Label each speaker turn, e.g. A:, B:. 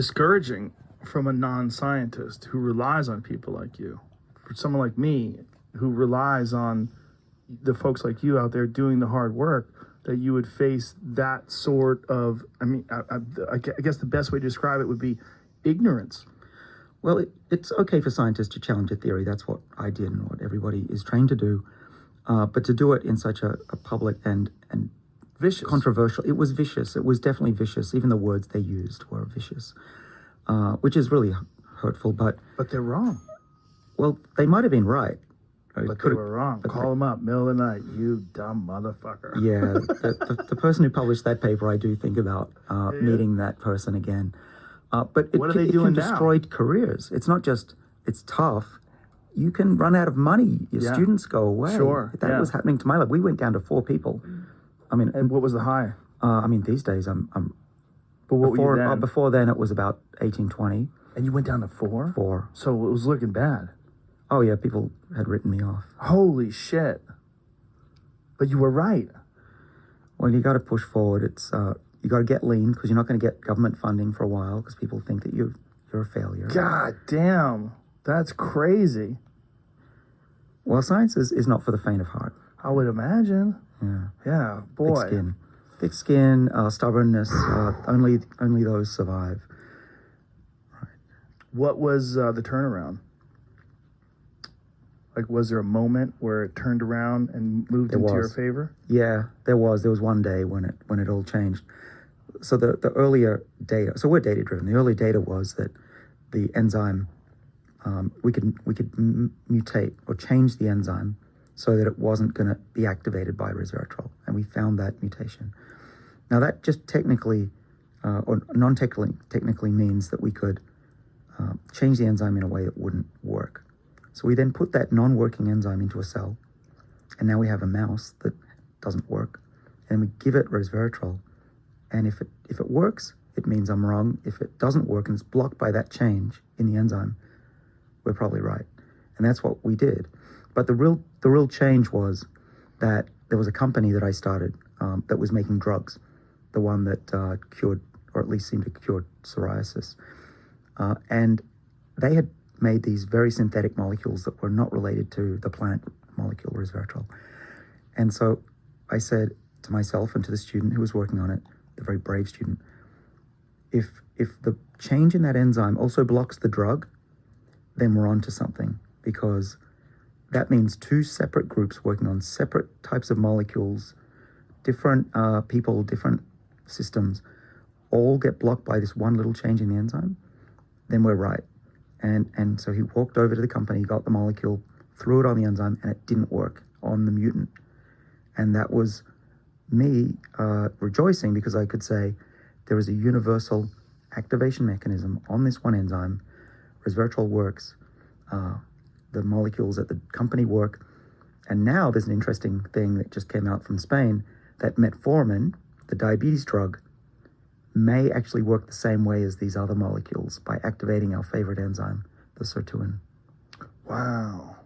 A: Discouraging from a non-scientist who relies on people like you. For someone like me who relies on the folks like you out there doing the hard work, that you would face that sort of, I guess the best way to describe it would be ignorance.
B: Well, it's okay for scientists to challenge a theory. That's what I did and what everybody is trained to do. But to do it in such a public and
A: Vicious.
B: controversial, it was vicious. It was definitely vicious. Even the words they used were vicious, which is really hurtful. But
A: they're wrong.
B: well, they might have been right.
A: But they were wrong. Call them up, middle of the night, you dumb motherfucker.
B: Yeah, the person who published that paper, I do think about meeting that person again. But
A: What are they doing now?
B: destroy careers. It's not just, it's tough. You can run out of money. Your students go away.
A: Sure.
B: That was happening to my lab. We went down to 4 people. I mean,
A: And what was the high?
B: these days,
A: But what were you then?
B: before then, it was about 18, 20.
A: And you went down to 4?
B: 4.
A: So it was looking bad.
B: Oh, yeah, people had written me off.
A: Holy shit. But you were right.
B: Well, you got to push forward. It's you got to get lean because you're not going to get government funding for a while because people think that you're a failure.
A: God damn. That's crazy.
B: Well, science is not for the faint of heart.
A: I would imagine.
B: Yeah.
A: Yeah, boy.
B: Thick skin, stubbornness. Only those survive.
A: What was the turnaround? Like, was there a moment where it turned around and moved into your favor?
B: Yeah, there was. There was one day when it all changed. So the earlier data. So we're data driven. The early data was that the enzyme, we could mutate or change the enzyme so that it wasn't going to be activated by resveratrol, and we found that mutation. Now that just technically, or non-technically, means that we could change the enzyme in a way that wouldn't work. So we then put that non-working enzyme into a cell, and now we have a mouse that doesn't work, and we give it resveratrol, and if it works, it means I'm wrong. If it doesn't work and it's blocked by that change in the enzyme, we're probably right, and that's what we did. But the real change was that there was a company that I started that was making drugs, the one that cured, or at least seemed to cure psoriasis, and they had made these very synthetic molecules that were not related to the plant molecule resveratrol. And so I said to myself and to the student who was working on it, the very brave student, if the change in that enzyme also blocks the drug, then we're onto something, because that means 2 separate groups working on separate types of molecules, different people, different systems, all get blocked by this one little change in the enzyme, then we're right. And so he walked over to the company, got the molecule, threw it on the enzyme, and it didn't work on the mutant. And that was me rejoicing, because I could say there is a universal activation mechanism on this one enzyme. Resveratrol works. The molecules at the company work. And now there's an interesting thing that just came out from Spain, that metformin, the diabetes drug, may actually work the same way as these other molecules by activating our favorite enzyme, the sirtuin.
A: Wow.